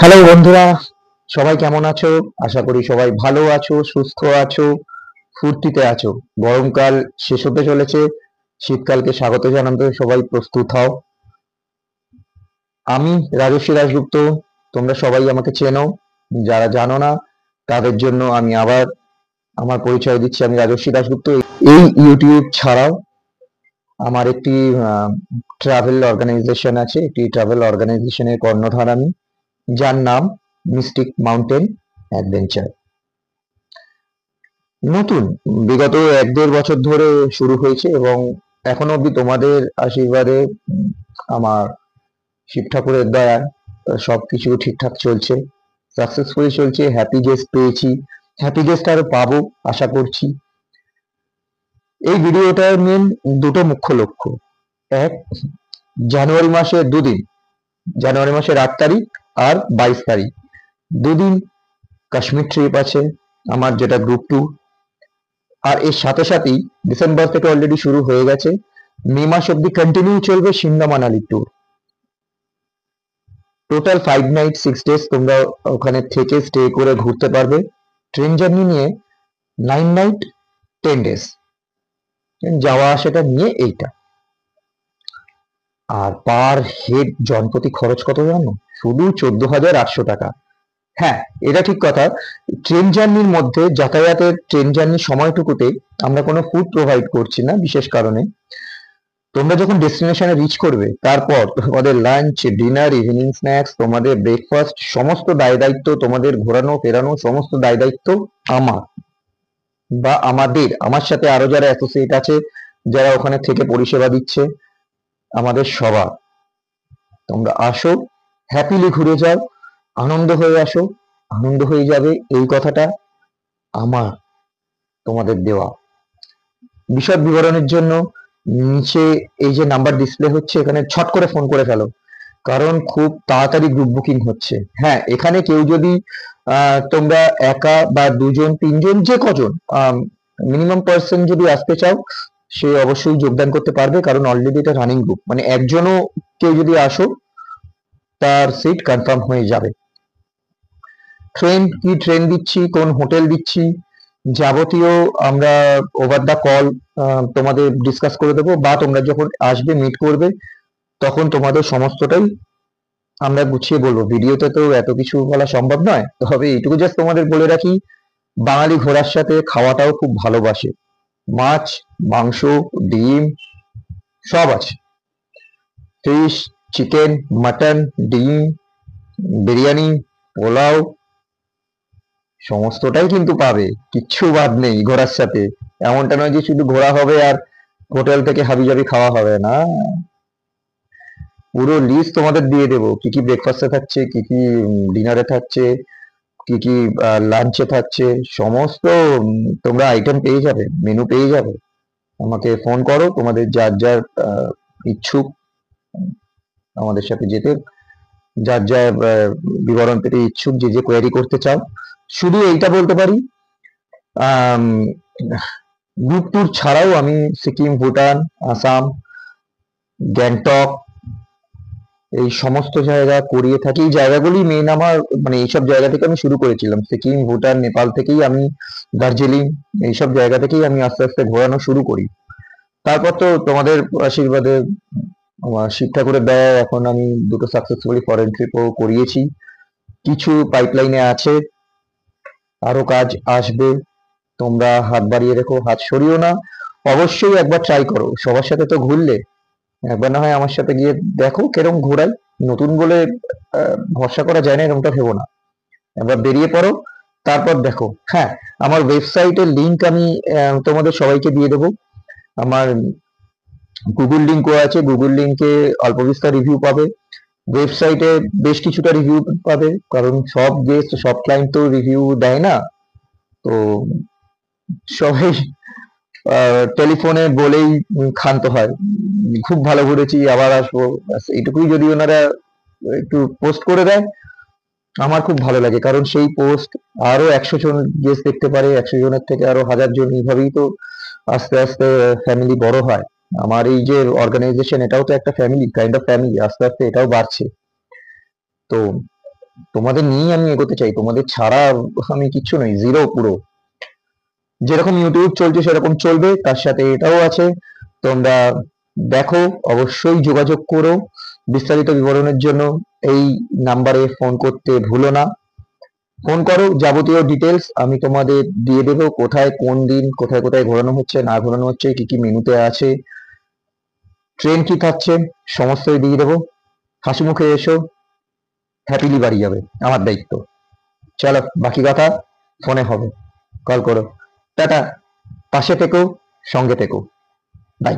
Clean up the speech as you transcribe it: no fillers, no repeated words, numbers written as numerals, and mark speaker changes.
Speaker 1: Hello বন্ধুরা, সবাই কেমন আছো? আশা করি সবাই ভালো আছো, সুস্থ আছো, ফুর্তিতে আছো। গরমকাল শেষ হতে চলেছে, শীতকালকে স্বাগত জানাতে সবাই প্রস্তুত হও। আমি রাজস্বী দাশগুপ্ত, তোমরা সবাই আমাকে চেনো। যারা জানো না তাদের জন্য আমি আবার আমার পরিচয় দিচ্ছি। আমি রাজস্বী দাশগুপ্ত। এই ইউটিউব ছাড়াও আমার একটি ট্রাভেল অর্গানাইজেশন আছে। একটি ট্রাভেল অর্গানাইজেশনের কর্ণধার আমি, যার নাম মিস্টিক মাউন্টেন অ্যাডভেঞ্চার। নতুন, বিগত 1-1.5 বছর ধরে শুরু হয়েছে এবং এখনো অবধি তোমাদের আশীর্বাদে আমার শিব ঠাকুরের দয়ায় সবকিছু ঠিকঠাক চলছে, সাকসেসফুলি চলছে। হ্যাপি গেস্ট পেয়েছি, হ্যাপি গেস্ট আরো পাবো আশা করছি। এই ভিডিওটার মেন দুটো মুখ্য লক্ষ্য। এক, জানুয়ারি মাসে দুদিন, জানুয়ারি মাসের 8 তারিখ আর 22 তারিখ, দুদিন কাশ্মীর ট্রিপ আছে আমার, যেটা গ্রুপ টু। আর এর সাথে সাথেই ডিসেম্বর থেকে অলরেডি শুরু হয়ে গেছে, মে মাস অব্দি কন্টিনিউ চলবে Shimla Manali tour. Total 5 night 6 days তোমরা ওখানে থেকে স্টে করে ঘুরতে পারবে। ট্রেন জার্নি নিয়ে 9 নাইট 10 ডেজ, যাওয়া আসাটা নিয়ে এইটা। আর পার হেড জনপ্রতি খরচ কত জানো? শুধু 14,800 টাকা। হ্যাঁ, এটা ঠিক কথা। ট্রেন জার্নির মধ্যে যাতায়াতের ট্রেন জার্নির সময়টুকুতে আমরা কোনো ফুড প্রোভাইড করছি না বিশেষ কারণে। তোমরা যখন ডেস্টিনেশনে রিচ করবে, তারপর তোমাদের লাঞ্চ, ডিনার, ইভিনিং স্ন্যাক্স, তোমাদের ব্রেকফাস্ট, সমস্ত দায় দায়িত্ব, তোমাদের ঘোরানো ফেরানো সমস্ত দায় দায়িত্ব আমার বা আমাদের, আমার সাথে আরো যারা অ্যাসোসিয়েট আছে, যারা ওখানে থেকে পরিষেবা দিচ্ছে, আমাদের সবার। তোমরা আসো, হ্যাপিলি ঘুরে যাও, আনন্দ হয়ে আসো, আনন্দ হয়ে যাবে, এই কথাটা আমার তোমাদের দেওয়া। বিশদ বিবরণের জন্য নিচে এই যে নাম্বার ডিসপ্লে হচ্ছে, এখানে ছট করে ফোন করে ফেলো, কারণ খুব তাড়াতাড়ি গ্রুপ বুকিং হচ্ছে। হ্যাঁ, এখানে কেউ যদি তোমরা একা বা দুজন তিনজন যে কজন মিনিমাম পার্সন যদি আসতে চাও, সে অবশ্যই যোগদান করতে পারবে, কারণ অলরেডি এটা রানিং গ্রুপ। মানে একজনও কেউ যদি আসো, তার সিট কনফার্ম হয়ে যাবে। ট্রেন কি ট্রেন দিচ্ছি, কোন হোটেল দিচ্ছি, যাবতীয় আমরা ওভার দ্য কল তোমাদের ডিসকাস করে দেবো, বা তোমরা যখন আসবে মিট করবে তখন তোমাদের সমস্তটাই আমরা গুছিয়ে বলবো। ভিডিওতে তো এত কিছু বলা সম্ভব নয়, তবে এইটুকু জাস্ট তোমাদের বলে রাখি, বাঙালি ঘোড়ার সাথে খাওয়াটাও খুব ভালোবাসে। মাছ, মাংস, ডিম সব আছে। ফিশ, চিকেন, মাটন, ডিম, বিরিয়ানি, পোলাও সমস্তটাই কিন্তু পাবে, কিচ্ছু বাদ নেই ঘোড়ার সাথে। এমনটা নয় যে শুধু ঘোরা হবে আর হোটেল থেকে হাবিজাবি খাওয়া হবে না। পুরো লিস্ট তোমাদের দিয়ে দেবো, কি কি ব্রেকফাস্টে থাকছে, কি কি ডিনারে থাকছে, কি কি লাঞ্চে থাকছে, সমস্ত তোমরা আইটেম পেয়ে যাবে, মেনু পেয়ে যাবে। আমাকে ফোন করো, তোমাদের যার যার ইচ্ছুক আমাদের সাথে যেতে, যার যার বিবরণ পেতে ইচ্ছুক, যে যে কোয়েরি করতে চাও। শুধু এইটা বলতে পারি, গ্রুপ ট্যুর ছাড়াও আমি সিকিম, ভুটান, আসাম, গ্যাংটক এই সমস্ত জায়গা করিয়ে থাকি। এই জায়গাগুলি মেন আমার, মানে এইসব জায়গা থেকে আমি শুরু করেছিলাম। সিকিম, ভুটান, নেপাল থেকেই আমি, দার্জিলিং, এইসব জায়গা থেকেই আমি আস্তে আস্তে ঘোরানো শুরু করি। তারপর তো তোমাদের আশীর্বাদে, আমার শিব ঠাকুরের দয়ায় এখন আমি দুটো সাকসেসফুলি ফরেন ট্রিপও করিয়েছি। কিছু পাইপলাইনে আছে, আরো কাজ আসবে। তোমরা হাত বাড়িয়ে রেখো, হাত সরিও না। অবশ্যই একবার ট্রাই করো। সবার সাথে তো ঘুরলে, একবার না হয় আমার সাথে গিয়ে দেখো কিরম ঘোরাই। নতুন বলে ভরসা করা যায় না এরকমটা ভেবো না, একবার বেরিয়ে পড়ো, তারপর দেখো। হ্যাঁ, আমার ওয়েবসাইটের লিংক আমি তোমাদের সবাইকে দিয়ে দেবো। আমার গুগল লিঙ্কও আছে, গুগল লিঙ্কে অল্প বিস্তর রিভিউ পাবে। ওয়েবসাইটে বেশ কিছুটা রিভিউ পাবে, কারণ সব গেস্ট সব ক্লায়েন্ট তো রিভিউ দেয় না। তো সবাই টেলিফোনে বলেই ক্ষান্ত হয়, খুব ভালো ঘুরেছি, আবার আসবো, ব্যাস এইটুকুই যদি ওনারা একটু পোস্ট করে দেয়, আমার খুব ভালো লাগে। কারণ সেই পোস্ট আরো 100 জন গেস্ট দেখতে পারে, 100 জনের থেকে আরো 1000 জন, এইভাবেই তো আস্তে আস্তে ফ্যামিলি বড় হয়। আমার এই যে অর্গানাইজেশন, এটাও তো একটা ফ্যামিলি, কাইন্ড অফ ফ্যামিলি। আস্তে আস্তে এটাও বাড়ছে। তো তোমাদের নিয়েই আমি এগোতে চাই, তোমাদের ছাড়া আমি কিচ্ছু নই, জিরো পুরো। যেরকম ইউটিউব চলছে সেরকম চলবে, তার সাথে এটাও আছে। তোমরা দেখো, অবশ্যই যোগাযোগ করো বিস্তারিত বিবরণের জন্য। এই নাম্বারে ফোন করতে ভুলো না। ফোন করো, যাবতীয় ডিটেলস আমি তোমাদের দিয়ে দেবো, কোথায় কোন দিন কোথায় কোথায় ঘোরানো হচ্ছে না ঘোরানো হচ্ছে, কি কি মেনুতে আছে, ট্রেন কি থাকছে, সমস্তই দিয়ে দেবো। হাসি মুখে এসো, হ্যাপিলি বাড়ি যাবে, আমার দায়িত্ব। চলো, বাকি কথা ফোনে হবে, কল করো। টাটা, পাশে থেকো, সঙ্গে থেকো, বাই।